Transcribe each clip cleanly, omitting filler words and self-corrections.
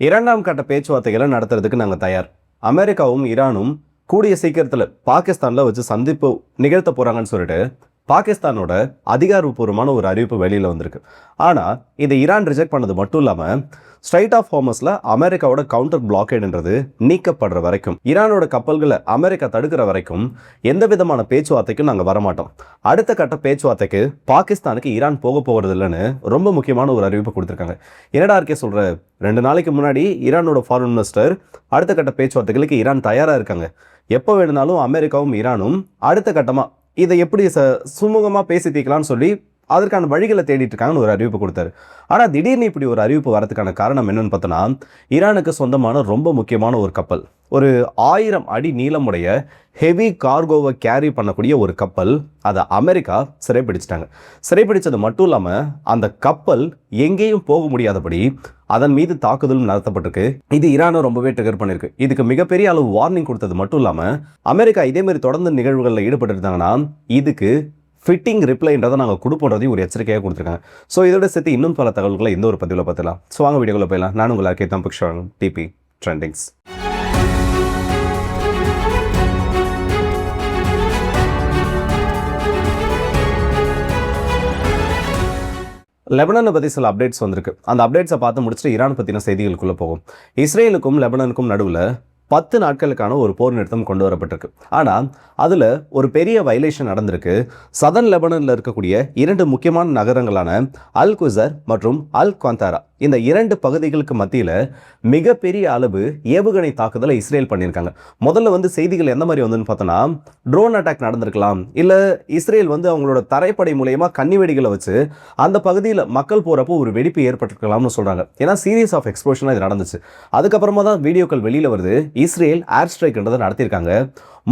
இரண்டாம் கட்ட பேச்சுவார்த்தைகளை நடத்துறதுக்கு நாங்கள் தயார். அமெரிக்காவும் ஈரானும் கூடிய சீக்கிரத்தில் பாகிஸ்தானில் வச்சு சந்திப்பு நிகழ்த்த போகிறாங்கன்னு சொல்லிட்டு பாகிஸ்தானோட அதிகாரப்பூர்வமான ஒரு அறிவிப்பு வெளியில் வந்திருக்கு. ஆனால் இதை ஈரான் ரிஜெக்ட் பண்ணது மட்டும் இல்லாமல் ஸ்ட்ரைட் ஆஃப் ஹார்மஸில் அமெரிக்காவோட கவுண்டர் பிளாக்கேடுன்றது நீக்கப்படுற வரைக்கும், ஈரானோட கப்பல்களை அமெரிக்கா தடுக்கிற வரைக்கும் எந்த விதமான பேச்சுவார்த்தைக்கும் நாங்கள் வரமாட்டோம். அடுத்த கட்ட பேச்சுவார்த்தைக்கு பாகிஸ்தானுக்கு ஈரான் போக போகிறது இல்லைன்னு ரொம்ப முக்கியமான ஒரு அறிவிப்பு கொடுத்துருக்காங்க. என்னடா இருக்கே சொல்கிற, 2 நாளைக்கு முன்னாடி ஈரானோட ஃபாரின் மினிஸ்டர் அடுத்த கட்ட பேச்சுவார்த்தைகளுக்கு ஈரான் தயாராக இருக்காங்க, எப்போ வேணுனாலும் அமெரிக்காவும் ஈரானும் அடுத்த கட்டமாக இதை எப்படி சுமூகமாக பேசி தீர்க்கலாம்னு சொல்லி அதற்கான வழிகளை தேடிட்டு இருக்காங்கன்னு ஒரு அறிவிப்பு கொடுத்தாரு. ஆனால் திடீர்னு இப்படி ஒரு அறிவிப்பு வரதுக்கான காரணம் என்னன்னு பார்த்தோன்னா, ஈரானுக்கு சொந்தமான ரொம்ப முக்கியமான ஒரு கப்பல், ஒரு 1000 அடி நீளமுடைய ஹெவி கார்கோவை கேரி பண்ணக்கூடிய ஒரு கப்பல், அதை அமெரிக்கா சிறைப்பிடிச்சிட்டாங்க. சிறைப்பிடிச்சது மட்டும் இல்லாமல் அந்த கப்பல் எங்கேயும் போக முடியாதபடி அதன் மீது தாக்குதலும் நடத்தப்பட்டிருக்கு. இது ஈரானை ரொம்பவே ட்ரிகர் பண்ணியிருக்கு. இதுக்கு மிகப்பெரிய அளவு வார்னிங் கொடுத்தது மட்டும் இல்லாமல் அமெரிக்கா இதேமாதிரி தொடர்ந்து நிகழ்வுகளில் ஈடுபட்டு இருந்தாங்கன்னா இதுக்கு ஃபிட்டிங் ரிப்ளைன்றதை நாங்கள் கொடுப்போன்றதையும் ஒரு எச்சரிக்கையாக கொடுத்துருக்காங்க. ஸோ இதோட சேர்த்து இன்னும் பல தகவல்களை இந்த ஒரு பதிவில் பார்த்துலாம். ஸோ வாங்க வீடியோக்குள்ள போயிடலாம். நான் உங்கள் கேத்தம் புக்ஷன் டிபி ட்ரெண்டிங்ஸ். லெபனானை பற்றி சில அப்டேட்ஸ் வந்திருக்கு. அந்த அப்டேட்ஸை பார்த்து முடிச்சுட்டு ஈரான் பற்றின செய்திகளுக்குள்ளே போகும். இஸ்ரேலுக்கும் லெபனானுக்கும் நடுவில் 10 நாட்களுக்கான ஒரு போர் நிறுத்தம் கொண்டு வரப்பட்டிருக்கு. ஆனால் அதில் ஒரு பெரிய வயலேஷன் நடந்திருக்கு. சதர்ன் லெபனானில் இருக்கக்கூடிய 2 முக்கியமான நகரங்களான அல் குசர் மற்றும் அல் குவாந்தாரா, இந்த 2 பகுதிகளுக்கு மத்தியில் மிகப்பெரிய அளவு ஏவுகணை தாக்குதலை இஸ்ரேல் பண்ணியிருக்காங்க. முதல்ல செய்திகள் எந்த மாதிரி வந்துன்னு பார்த்தோன்னா, ட்ரோன் அட்டாக் நடந்திருக்கலாம், இல்லை இஸ்ரேல் அவங்களோட தரைப்படை மூலயமா கன்னி வெடிகளை வச்சு அந்த பகுதியில் மக்கள் போகிறப்போ ஒரு வெடிப்பு ஏற்பட்டிருக்கலாம்னு சொல்கிறாங்க. ஏன்னா சீரியஸ் ஆஃப் எக்ஸ்ப்ளோஷனாக இது நடந்துச்சு. அதுக்கப்புறமா தான் வீடியோக்கள் வெளியில் வருது. இஸ்ரேல் ஏர் ஸ்ட்ரைக்ன்றதை நடத்தியிருக்காங்க.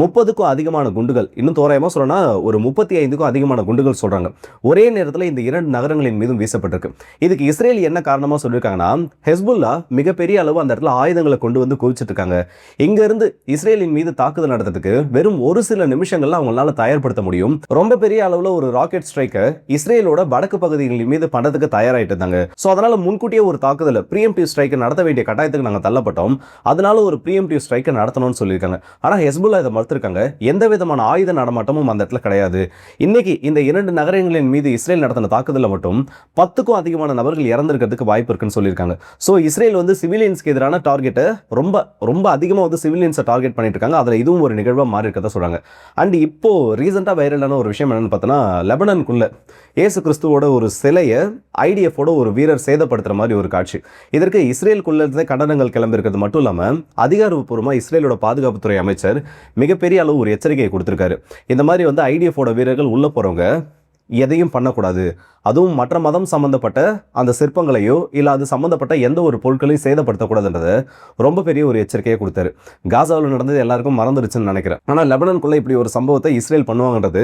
30க்கும் அதிகமான குண்டுகள், இன்னும் தோராயமாக சொல்லணும்னா ஒரு 35க்கும் அதிகமான குண்டுகள் சொல்கிறாங்க, ஒரே நேரத்தில் இந்த 2 நகரங்களின் மீதும் வீசப்பட்டிருக்கு. இதுக்கு இஸ்ரேல் என்ன காரணமாக சொல்லியிருக்காங்கன்னா, ஹெஸ்புல்லா மிகப்பெரிய அளவு அந்த இடத்துல ஆயுதங்களை கொண்டு குவிச்சிட்டு இருக்காங்க. இங்கேருந்து இஸ்ரேலின் மீது தாக்குதல் நடத்துறதுக்கு வெறும் ஒரு சில நிமிஷங்கள்ல அவங்களால தயார்படுத்த முடியும். ரொம்ப பெரிய அளவில் ஒரு ராக்கெட் ஸ்ட்ரைக்கை இஸ்ரேலோட வடக்கு பகுதிகளின் மீது பண்ணுறதுக்கு தயாராகிட்டு இருந்தாங்க. ஸோ அதனால் முன்கூட்டியே ஒரு தாக்குதல் ப்ரீஎம்டிவ் ஸ்ட்ரைக்கை நடத்த வேண்டிய கட்டாயத்துக்கு நாங்கள் தள்ளப்பட்டோம். அதனால ஒரு ப்ரீஎம்டிவ் ஸ்ட்ரைக்கை நடத்தணும்னு சொல்லியிருக்காங்க. ஆனால் ஹெஸ்புல்லா இதை மறுத்திருக்காங்க. எந்த விதமான ஆயுத நடமாட்டமும் அந்த இடத்துல கிடையாது. இன்னைக்கு இந்த 2 நகரங்களின் மீது இஸ்ரேல் நடத்தின தாக்குதல மட்டும் 10க்கும் அதிகமான நபர்கள் இறந்திருக்கிறதுக்கு வாய்ப்பு இருக்குன்னு சொல்லியிருக்காங்க. ஸோ இஸ்ரேல் சிவிலியன்ஸ்க்கு எதிரான டார்கெட்டை ரொம்ப அதிகமாக சிவிலியன்ஸை டார்கெட் பண்ணிட்டு இருக்காங்க. அதில் இதுவும் ஒரு நிகழ்வாக மாறி இருக்கதா சொல்றாங்க. அண்ட் இப்போ ரீசெண்டாக வைரலான ஒரு விஷயம் என்னன்னு பார்த்தோன்னா, லெபனானுக்குள்ள ஏசு கிறிஸ்துவோட ஒரு சிலையை ஐடிஎஃபோட ஒரு வீரர் சேதப்படுத்துற மாதிரி ஒரு காட்சி. இதற்கு இஸ்ரேலுக்குள்ள கண்டனங்கள் கிளம்பி இருக்கிறது மட்டும் இல்லாமல் அதிகாரப்பூர்வமாக இஸ்ரேலோட பாதுகாப்புத்துறை அமைச்சர் மிகப்பெரிய அளவு ஒரு எச்சரிக்கையை கொடுத்திருக்காரு. இந்த மாதிரி ஐடிஎஃபோட வீரர்கள் உள்ள போறவங்க எதையும் பண்ணக்கூடாது, அதுவும் மற்ற மதம் சம்பந்தப்பட்ட அந்த சிற்பங்களையோ இல்லை அது சம்பந்தப்பட்ட எந்த ஒரு பொருட்களையும் சேதப்படுத்தக்கூடாதுன்றதை ரொம்ப பெரிய ஒரு எச்சரிக்கையை கொடுத்தாரு. காசாவில் நடந்தது எல்லாருக்கும் மறந்துருச்சுன்னு நினைக்கிறேன். ஆனால் லெபனானுக்குள்ள இப்படி ஒரு சம்பவத்தை இஸ்ரேல் பண்ணுவாங்கன்றது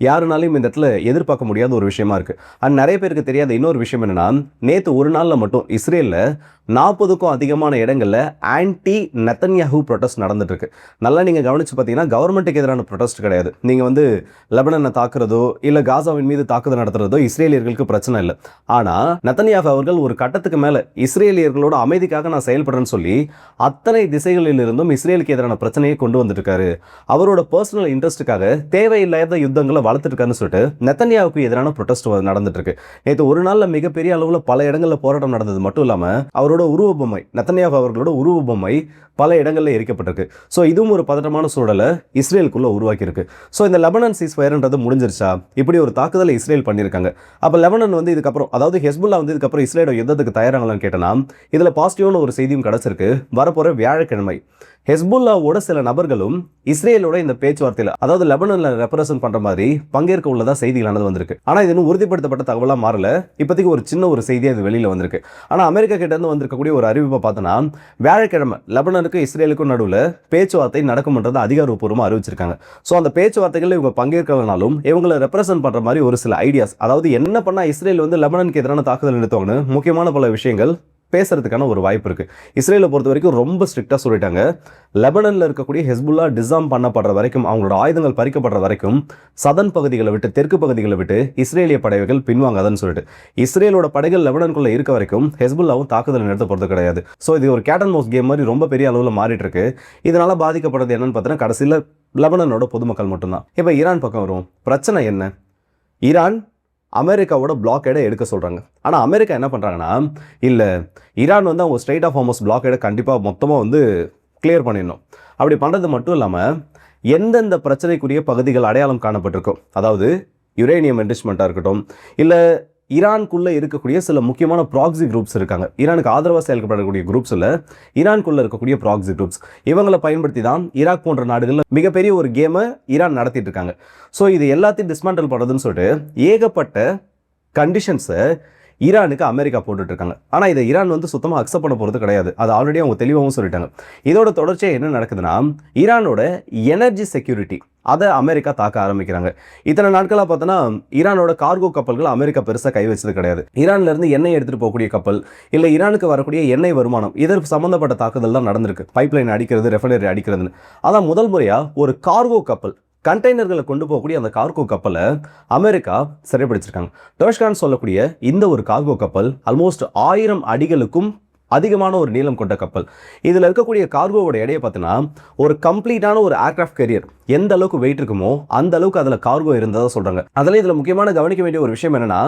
யாருனாலையும் இந்த இடத்துல எதிர்பார்க்க முடியாத ஒரு விஷயமா இருக்கு. அண்ட் நிறைய பேருக்கு தெரியாத இன்னொரு விஷயம் என்னன்னா, நேற்று ஒரு நாளில் மட்டும் இஸ்ரேலில் 40க்கும் அதிகமான இடங்களில் ஆன்டி நெத்தன்யாஹூ ப்ரொடெஸ்ட் நடந்துட்டு இருக்கு. நல்லா நீங்கள் கவனிச்சு பார்த்தீங்கன்னா, கவர்மெண்ட்டுக்கு எதிரான ப்ரொடெஸ்ட் கிடையாது. நீங்கள் லெபனானை தாக்குறதோ இல்லை காசாவின் மீது தாக்குதல் நடத்துறதோ இஸ்ரேலியர்களுக்கு பிரச்சனை இல்லை. ஆனால் நெத்தன்யாஹூ அவர்கள் ஒரு கட்டத்துக்கு மேலே இஸ்ரேலியர்களோட அமைதிக்காக நான் செயல்படுறேன்னு சொல்லி அத்தனை திசைகளில் இருந்தும் இஸ்ரேலுக்கு எதிரான பிரச்சனையை கொண்டு வந்துட்டு இருக்காரு. அவரோட பர்சனல் இன்ட்ரெஸ்ட்டுக்காக தேவையில்லாத யுத்தங்களை வளர்த்துருக்காருன்னு சொல்லிட்டு நெத்தன்யாஹூக்கு எதிரான ப்ரொடெஸ்ட் நடந்துட்டு இருக்கு. நேற்று ஒரு நாளில் மிகப்பெரிய அளவில் பல இடங்களில் போராட்டம் நடந்தது மட்டும் இல்லாமல் அவரோட உருவபொம்மை, நெத்தன்யாஹூ அவர்களோட உருவபொம்மை பல இடங்களில் எரிக்கப்பட்டிருக்கு. ஸோ இதுவும் ஒரு பதட்டமான சூழலை இஸ்ரேலுக்குள்ள உருவாக்கி இருக்கு. ஸோ இந்த லெபனான் சீஸ்ஃபயர்ன்றது முடிஞ்சிருச்சா? இப்படி ஒரு தாக்குதலை இஸ்ரேல் பண்ணியிருக்காங்க. அப்போ லெபனான் இதுக்கப்புறம், அதாவது ஹெஸ்புல்லா இதுக்கப்புறம் இஸ்ரேலோட யுத்தத்துக்கு தயாராகலான்னு கேட்டனா, இதில் பாசிட்டிவான ஒரு செய்தியும் கிடைச்சிருக்கு. வரப்போகிற வியாழக்கிழமை ஹெஸ்புல்லாவோட சில நபர்களும் இஸ்ரேலோட இந்த பேச்சுவார்த்தையில், அதாவது லெபனானில் ரெப்ரசன்ட் பண்ற மாதிரி பங்கேற்க உள்ளதா செய்திகளானது வந்திருக்கு. ஆனால் இது இன்னும் உறுதிப்படுத்தப்பட்ட தகவலாக மாறல. இப்போதைக்கு ஒரு சின்ன ஒரு செய்தியாக இது வெளியில் வந்திருக்கு. ஆனால் அமெரிக்கா கிட்ட இருந்து வந்திருக்கக்கூடிய ஒரு அறிவிப்பை பார்த்தோன்னா, வியாழக்கிழமை லெபனானுக்கும் இஸ்ரேலுக்கும் நடுவில் பேச்சுவார்த்தை நடக்கும்ன்றது அதிகாரப்பூர்வமாக அறிவிச்சிருக்காங்க. ஸோ அந்த பேச்சுவார்த்தைகளில் இவங்க பங்கேற்கலனாலும் இவங்களை ரெப்ரசன்ட் பண்ற மாதிரி ஒரு சில ஐடியாஸ், அதாவது என்ன பண்ணா இஸ்ரேல் லெபனானுக்கு எதிரான தாக்குதல் நிறுத்துவாங்கன்னு முக்கியமான பல விஷயங்கள் பேசுறதுக்கான ஒரு வாய்ப்பு இருக்குது. இஸ்ரேலை பொறுத்த வரைக்கும் ரொம்ப ஸ்ட்ரிக்டாக சொல்லிட்டாங்க, லெபனனில் இருக்கக்கூடிய ஹெஸ்புல்லா டிசாம் பண்ணப்படுற வரைக்கும், அவங்களோட ஆயுதங்கள் பறிக்கப்படுற வரைக்கும் சதன் பகுதிகளை விட்டு, தெற்கு பகுதிகளை விட்டு இஸ்ரேலிய படைகள் பின்வாங்காதுன்னு சொல்லிட்டு, இஸ்ரேலோட படைகள் லெபனனுக்குள்ள இருக்க வரைக்கும் ஹெஸ்புல்லாவும் தாக்குதல் நிறுத்த போகிறது கிடையாது. ஸோ இது ஒரு கேட் அண்ட் மவுஸ் கேம் மாதிரி ரொம்ப பெரிய அளவில் மாறிட்டு இருக்கு. இதனால பாதிக்கப்படுறது என்னன்னு பார்த்தீங்கன்னா கடைசியில் லெபனனோட பொதுமக்கள் மட்டும்தான். இப்போ ஈரான் பக்கம் வரும். பிரச்சனை என்ன? ஈரான் அமெரிக்காவோட பிளாக்கேடை எடுக்க சொல்கிறாங்க. ஆனால் அமெரிக்கா என்ன பண்ணுறாங்கன்னா, இல்லை ஈரான் வந்து அவங்க ஸ்ட்ரெயிட் ஆஃப் ஹார்மஸ் பிளாக்கேடை கண்டிப்பாக மொத்தமாக வந்து கிளியர் பண்ணிடணும். அப்படி பண்ணுறது மட்டும் இல்லாமல் எந்தெந்த பிரச்சனைக்குரிய பகுதிகள் அடையாளம் காணப்பட்டிருக்கும், அதாவது யுரேனியம் என்ரிச்மெண்ட்டாக இருக்கட்டும், இல்லை ஈரானுக்குள்ளே இருக்கக்கூடிய சில முக்கியமான ப்ராக்ஸி குரூப்ஸ் இருக்காங்க, ஈரானுக்கு ஆதரவாக செயல்படக்கூடிய குரூப்ஸில் ஈரானுக்குள்ளே இருக்கக்கூடிய ப்ராக்ஸி குரூப்ஸ், இவங்களை பயன்படுத்தி தான் ஈராக் போன்ற நாடுகளில் மிகப்பெரிய ஒரு கேமை ஈரான் நடத்திட்டு இருக்காங்க. ஸோ இது எல்லாத்தையும் டிஸ்மேண்டல் பண்ணுறதுன்னு சொல்லிட்டு ஏகப்பட்ட கண்டிஷன்ஸை ஈரானுக்கு அமெரிக்கா போட்டுட்டு இருக்காங்க. ஆனால் இதை ஈரான் வந்து சுத்தமாக அக்செப்ட் பண்ண போகிறது கிடையாது. அது ஆல்ரெடி அவங்க தெளிவாகவும் சொல்லிட்டாங்க. இதோட தொடர்ச்சியாக என்ன நடக்குதுன்னா, ஈரானோட எனர்ஜி செக்யூரிட்டி அதை அமெரிக்கா தாக்க ஆரம்பிக்கிறாங்க. இத்தனை நாட்களாக பார்த்தோன்னா ஈரானோட கார்கோ கப்பல்கள் அமெரிக்கா பெருசாக கை வச்சது கிடையாது. ஈரான்லேருந்து எண்ணெய் எடுத்துகிட்டு போகக்கூடிய கப்பல், இல்லை ஈரானுக்கு வரக்கூடிய எண்ணெய் வருமானம், இதற்கு சம்மந்தப்பட்ட தாக்குதல் தான் நடந்திருக்கு. பைப்லைன் அடிக்கிறது, ரெஃபைனரி அடிக்கிறதுன்னு. அதான் முதல் முறையாக ஒரு கார்கோ கப்பல், கண்டெய்னர்களை கொண்டு போகக்கூடிய அந்த கார்கோ கப்பலை அமெரிக்கா சிறைப்பிடிச்சிருக்காங்க. டோஷ்கான் சொல்லக்கூடிய இந்த ஒரு கார்கோ கப்பல் ஆல்மோஸ்ட் 1000 அடிகளுக்கும் அதிகமான ஒரு நீளம் கொண்ட கப்பல். இதில் இருக்கக்கூடிய கார்கோவோட எடையை பார்த்தீங்கன்னா ஒரு கம்ப்ளீட்டான ஒரு ஏர்கிராஃப்ட் கேரியர் எந்த அளவுக்கு வெயிட் இருக்குமோ அந்த அளவுக்கு அதில் கார்கோ இருந்ததாக சொல்கிறாங்க. அதில் இதில் முக்கியமான கவனிக்க வேண்டிய ஒரு விஷயம் என்னன்னா,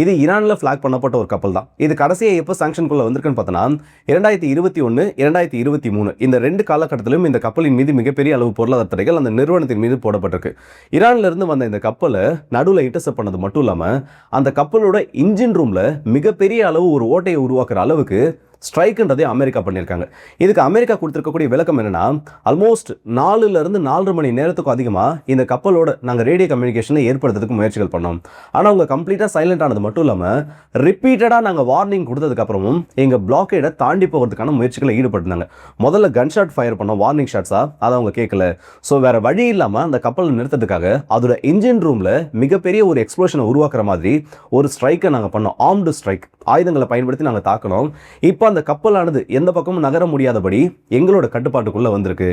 இது ஈரானில் ஃபிளாக் பண்ணப்பட்ட ஒரு கப்பல் தான். இது கடைசியாக எப்போ சாங்ஷனுக்குள்ளே வந்திருக்குன்னு பார்த்தோன்னா 2021, 2023 இந்த 2 காலகட்டத்திலும் இந்த கப்பலின் மீது மிகப்பெரிய அளவு பொருளாதார தடைகள் அந்த நிறுவனத்தின் மீது போடப்பட்டிருக்கு. ஈரானிலிருந்து வந்த இந்த கப்பலை நடுவில் இன்டர்செப்ட் பண்ணது மட்டும் இல்லாமல் அந்த கப்பலோட இன்ஜின் ரூமில் மிகப்பெரிய அளவு ஒரு ஓட்டையை உருவாக்குற அளவுக்கு ஸ்ட்ரைக்குன்றதே அமெரிக்கா பண்ணியிருக்காங்க. இதுக்கு அமெரிக்கா கொடுத்துருக்கக்கூடிய விளக்கம் என்னன்னா, ஆல்மோஸ்ட் 4லிருந்து 4.5 மணி நேரத்துக்கும் அதிகமாக இந்த கப்பலோட நாங்கள் ரேடியோ கம்யூனிகேஷனை ஏற்படுத்துறதுக்கு முயற்சிகள் பண்ணோம். ஆனால் அவங்க கம்ப்ளீட்டாக சைலண்ட் ஆனது மட்டும் இல்லாமல் ரிப்பீட்டடாக நாங்கள் வார்னிங் கொடுத்ததுக்கப்புறமும் எங்கள் பிளாக்கேடை தாண்டி போகிறதுக்கான முயற்சிகளை ஈடுபட்டிருந்தாங்க. முதல்ல கன் ஷாட் ஃபயர் பண்ணோம், வார்னிங் ஷாட்ஸாக, அதை அவங்க கேட்கல. ஸோ வேறு வழி இல்லாமல் அந்த கப்பலை நிறுத்ததுக்காக அதோட இன்ஜின் ரூமில் மிகப்பெரிய ஒரு எக்ஸ்ப்ளோஷனை உருவாக்குற மாதிரி ஒரு ஸ்ட்ரைக்கை நாங்கள் பண்ணோம். ஆர்ம்டு ஸ்ட்ரைக், ஆயுதங்களை பயன்படுத்தி நாங்கள் தாக்கணும். இப்போ அந்த கப்பலானது எந்த பக்கமும் நகர முடியாதபடி எங்களோட கட்டுப்பாட்டுக்குள்ள வந்திருக்கு.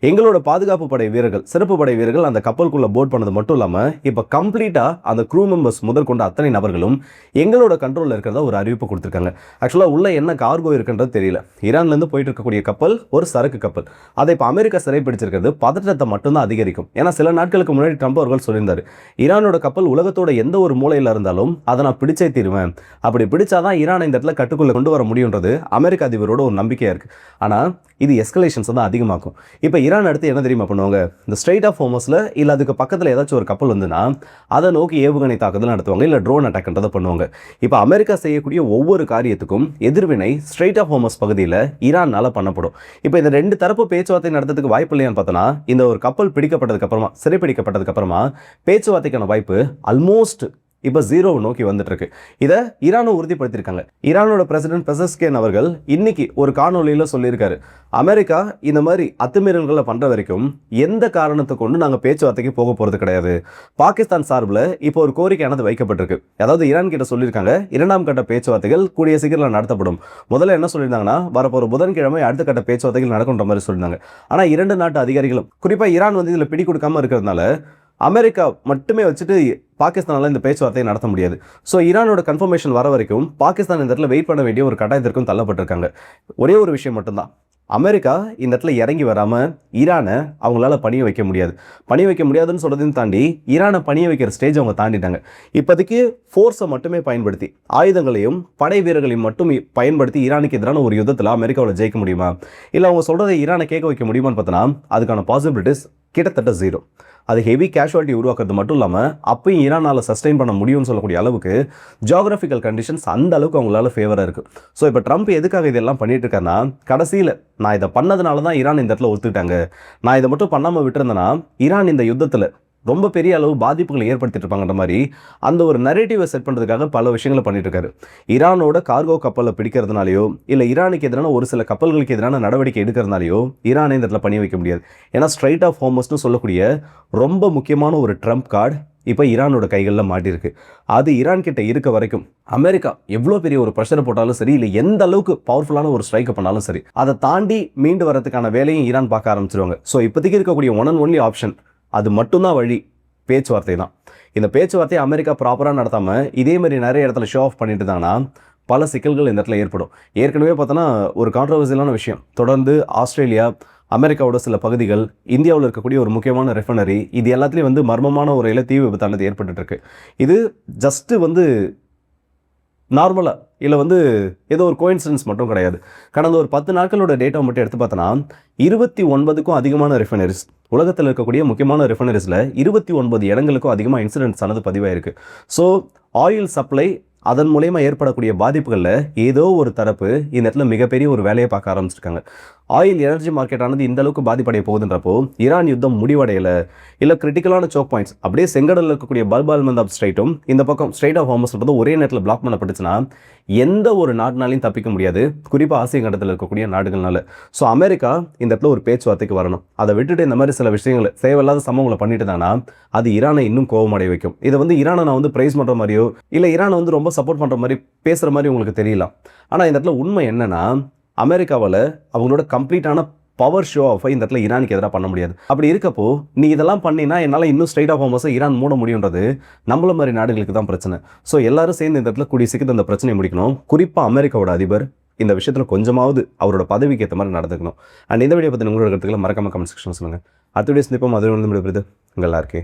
எங்களோட பாதுகாப்பு படை வீரர்கள், சிறப்பு படை வீரர்கள் அந்த கப்பலுக்குள்ள போர்ட் பண்ணது மட்டும் இல்லாமல் இப்போ கம்ப்ளீட்டா அந்த க்ரூ மெம்பர்ஸ் முதல் கொண்ட அத்தனை நபர்களும் எங்களோட கண்ட்ரோலில் இருக்கிறதா ஒரு அறிவிப்பு கொடுத்துருக்காங்க. ஆக்சுவலாக உள்ள என்ன கார்கோ இருக்குன்றது தெரியல. ஈரான்லேருந்து போயிட்டு இருக்கக்கூடிய கப்பல் ஒரு சரக்கு கப்பல். அதை இப்போ அமெரிக்கா சிறைப்பிடிச்சிருக்கிறது பதற்றத்தை மட்டும்தான் அதிகரிக்கும். ஏன்னா சில நாட்களுக்கு முன்னாடி ட்ரம்ப் அவர்கள் சொல்லியிருந்தாரு, ஈரானோட கப்பல் உலகத்தோட எந்த ஒரு மூலையில் இருந்தாலும் அதை நான் பிடிச்சே தீருவேன், அப்படி பிடிச்சாதான் ஈரானை இந்த இடத்துல கட்டுக்குள்ள கொண்டு வர முடியுன்றது அமெரிக்க அதிபரோட ஒரு நம்பிக்கையா இருக்கு. ஆனா இது எஸ்கலேஷன்ஸ் தான் அதிகமாக்கும். இப்போ ஈரான் அடுத்து என்ன தெரியுமா பண்ணுவாங்க, இந்த ஸ்ட்ரெயிட் ஆஃப் ஹார்மஸ்ல இல்ல அதுக்கு பக்கத்தில் ஏதாச்சும் ஒரு கப்பல் வந்துன்னா அதை நோக்கி ஏவுகணை தாக்குதல் நடத்துவாங்க, இல்லை ட்ரோன் அட்டாக்ன்றதை பண்ணுவாங்க. இப்போ அமெரிக்கா செய்யக்கூடிய ஒவ்வொரு காரியத்துக்கும் எதிர்வினை ஸ்ட்ரெயிட் ஆஃப் ஹார்மஸ் பகுதியில் ஈரானால பண்ணப்படும். இப்போ இந்த 2 தரப்பு பேச்சுவார்த்தை நடத்துறதுக்கு வாய்ப்பு இல்லையான்னு பார்த்தோன்னா, இந்த ஒரு கப்பல் பிடிக்கப்பட்டதுக்கு அப்புறமா, சிறைப்பிடிக்கப்பட்டதுக்கு அப்புறமா பேச்சுவார்த்தைக்கான வாய்ப்பு ஆல்மோஸ்ட் இப்போ 0 நோக்கி வந்துட்டு இருக்கு. இதை ஈரானும் உறுதிப்படுத்தியிருக்காங்க. ஈரானோட பிரசிடென்ட் பெசஸ்கேன் அவர்கள் இன்னைக்கு ஒரு காணொலியில் சொல்லியிருக்காரு, அமெரிக்கா இந்த மாதிரி அத்துமீறல்களை பண்ற வரைக்கும் எந்த காரணத்தை கொண்டு நாங்கள் பேச்சுவார்த்தைக்கு போக போறது கிடையாது. பாகிஸ்தான் சார்பில் இப்போ ஒரு கோரிக்கையானது வைக்கப்பட்டிருக்கு. அதாவது ஈரான் கிட்ட சொல்லியிருக்காங்க, 2ஆம் கட்ட பேச்சுவார்த்தைகள் கூடிய சீக்கிரம் நடத்தப்படும். முதல்ல என்ன சொல்லியிருந்தாங்கன்னா, வரப்போற புதன்கிழமை அடுத்த கட்ட பேச்சுவார்த்தைகள் நடக்குன்ற மாதிரி சொல்லியிருந்தாங்க. ஆனால் 2 நாட்டு அதிகாரிகளும், குறிப்பாக ஈரான் வந்து இதில் பிடி கொடுக்காம இருக்கிறதுனால அமெரிக்கா மட்டுமே வச்சுட்டு பாகிஸ்தானால இந்த பேச்சுவார்த்தையை நடத்த முடியாது. ஸோ ஈரானோட கன்ஃபர்மேஷன் வர வரைக்கும் பாகிஸ்தான் இந்த இடத்துல வெயிட் பண்ண வேண்டிய ஒரு கட்டாயத்திற்கும் தள்ளப்பட்டிருக்காங்க. ஒரே ஒரு விஷயம் மட்டும்தான், அமெரிக்கா இந்த இடத்துல இறங்கி வராமல் ஈரானை அவங்களால பணிய வைக்க முடியாது. பணிய வைக்க முடியாதுன்னு சொல்றதையும் தாண்டி ஈரானை பணிய வைக்கிற ஸ்டேஜ் அவங்க தாண்டிட்டாங்க. இப்போதைக்கு ஃபோர்ஸை மட்டுமே பயன்படுத்தி, ஆயுதங்களையும் படை வீரர்களையும் மட்டும் பயன்படுத்தி ஈரானுக்கு எதிரான ஒரு யுத்தத்தில் அமெரிக்காவில் ஜெயிக்க முடியுமா, இல்லை அவங்க சொல்றதை ஈரானை கேட்க வைக்க முடியுமான்னு பார்த்தோன்னா அதுக்கான பாசிபிலிட்டிஸ் கிட்டத்தட்ட 0. அது ஹெவி கேஷுவாலிட்டி உருவாக்குறது மட்டும் இல்லாமல் அப்பயும் ஈரானால் சஸ்டெயின் பண்ண முடியும்னு சொல்லக்கூடிய அளவுக்கு ஜியோகிராஃபிக்கல் கண்டிஷன்ஸ் அந்த அளவுக்கு அவங்களால ஃபேவராக இருக்குது. ஸோ இப்போ ட்ரம்ப் எதுக்காக இதெல்லாம் பண்ணிட்டு இருக்காருன்னா, கடைசியில் நான் இதை பண்ணதுனால தான் ஈரான் இந்த இடத்துல ஒத்துக்கிட்டாங்க, நான் இதை மட்டும் பண்ணாமல் விட்டுருந்தேன்னா ஈரான் இந்த யுத்தத்தில் ரொம்ப பெரிய அளவு பாதிப்புகளை ஏற்படுத்திட்டு இருப்பாங்கன்ற மாதிரி அந்த ஒரு நரேட்டிவை செட் பண்ணுறதுக்காக பல விஷயங்களை பண்ணிட்டு இருக்காரு. ஈரானோட கார்கோ கப்பலை பிடிக்கிறதுனாலையோ இல்லை ஈரானுக்கு எதிரான ஒரு சில கப்பல்களுக்கு எதிரான நடவடிக்கை எடுக்கிறதுனாலையோ ஈரானை இந்த இடத்துல பண்ணி வைக்க முடியாது. ஏன்னா ஸ்ட்ரைட் ஆஃப் ஹார்மஸ்னு சொல்லக்கூடிய ரொம்ப முக்கியமான ஒரு ட்ரம்ப் கார்டு இப்போ ஈரானோட கைகளில் மாட்டியிருக்கு. அது ஈரான் கிட்ட இருக்க வரைக்கும் அமெரிக்கா எவ்வளோ பெரிய ஒரு ப்ரெஷரை போட்டாலும் சரி, இல்லை எந்த அளவுக்கு பவர்ஃபுல்லான ஒரு ஸ்ட்ரைக்கை பண்ணாலும் சரி, அதை தாண்டி மீண்டு வரதுக்கான வேலையும் ஈரான் பார்க்க ஆரம்பிச்சிருவாங்க. ஸோ இப்போதைக்கு இருக்கக்கூடிய ஒன் அண்ட் ஒன்லி ஆப்ஷன் அது மட்டும்தான் வழி, பேச்சுவார்த்தை தான். இந்த பேச்சுவார்த்தையை அமெரிக்கா ப்ராப்பராக நடத்தாமல் இதே மாதிரி நிறைய இடத்துல ஷோ ஆஃப் பண்ணிட்டு இருந்தாங்கன்னா பல சிக்கல்கள் இந்த இடத்துல ஏற்படும். ஏற்கனவே பார்த்தோன்னா ஒரு கான்ட்ரவர்சியலான விஷயம், தொடர்ந்து ஆஸ்திரேலியா, அமெரிக்காவோட சில பகுதிகள், இந்தியாவில் இருக்கக்கூடிய ஒரு முக்கியமான ரெஃபைனரி, இது எல்லாத்துலேயும் வந்து மர்மமான ஒரு தீ விபத்தானது ஏற்பட்டு இருக்கு. இது ஜஸ்ட்டு வந்து நார்மலாக இல்லை வந்து ஏதோ ஒரு கோயின்சிடன்ஸ் மட்டும் கிடையாது. கடந்த ஒரு 10 நாட்களோட டேட்டா மட்டும் எடுத்து பார்த்தோன்னா 29க்கும் அதிகமான ரெஃபைனரிஸ், உலகத்தில் இருக்கக்கூடிய முக்கியமான ரெஃபைனரிஸில் 29 இடங்களுக்கும் அதிகமாக இன்சிடென்ட்ஸ் ஆனது பதிவாயிருக்கு. ஸோ ஆயில் சப்ளை, அதன் மூலயமா ஏற்படக்கூடிய பாதிப்புகளில் ஏதோ ஒரு தரப்பு இந்த இடத்துல மிகப்பெரிய ஒரு வேலையை பார்க்க ஆரம்பிச்சிருக்காங்க. ஆயில் எனர்ஜி மார்க்கெட்டானது இந்த அளவுக்கு பாதிப்படைய போகுதுன்றப்போ ஈரான் யுத்தம் முடிவடையலை, இல்லை கிரிட்டிக்கலான சோக் பாயிண்ட்ஸ் அப்படியே செங்கடலில் இருக்கக்கூடிய பல்பால் மந்தாப் ஸ்ட்ரைட்டும் இந்த பக்கம் ஸ்ட்ரைட் ஆஃப் ஹார்மஸ் ஒரே நேரத்தில் பிளாக் பண்ணப்பட்டுச்சுன்னா எந்த ஒரு நாட்டினாலையும் தப்பிக்க முடியாது, குறிப்பாக ஆசிய கண்டத்தில் இருக்கக்கூடிய நாடுகள்னால. ஸோ அமெரிக்கா இந்த இடத்துல ஒரு பேச்சுவார்த்தைக்கு வரணும். அதை விட்டுட்டு இந்த மாதிரி சில விஷயங்களை தேவையில்லாத சம்பவங்களை பண்ணிட்டு தானா அது ஈரானை இன்னும் கோபமடைய வைக்கும். இதை வந்து ஈரானை நான் வந்து பிரைஸ் பண்ணுற மாதிரியோ இல்லை ஈரானை வந்து ரொம்ப சப்போர்ட் பண்ணுற மாதிரி பேசுகிற மாதிரி உங்களுக்கு தெரியலாம். ஆனால் இந்த இடத்துல உண்மை என்னன்னா, அமெரிக்காவில் அவங்களோட கம்ப்ளீட்டான பவர் ஷோ ஆஃபை இந்த இடத்துல ஈரானுக்கு எதிராக பண்ண முடியாது. அப்படி இருக்கப்போ நீ இதெல்லாம் பண்ணினா என்னால் இன்னும் ஸ்ட்ரைட் ஆஃப் ஹார்மஸை ஈரான் மூட முடியுன்றது நம்மள மாதிரி நாடுகளுக்கு தான் பிரச்சனை. ஸோ எல்லாரும் சேர்ந்து இந்த இடத்துல கூடிய சீக்கிரம் இந்த பிரச்சனையை முடிக்கணும். குறிப்பாக அமெரிக்காவோட அதிபர் இந்த விஷயத்தில் கொஞ்சமாவது அவரோட பதவிக்கு ஏற்ற மாதிரி நடந்துக்கணும். அண்ட் இந்த வீடியோ பற்றி உங்களோட கருத்துக்களை மறக்காம கமெண்ட் செக்ஷன் சொல்லுங்கள். அடுத்த வீடியோ சந்திப்போம். அது வந்து உங்கள் எல்லாருக்கே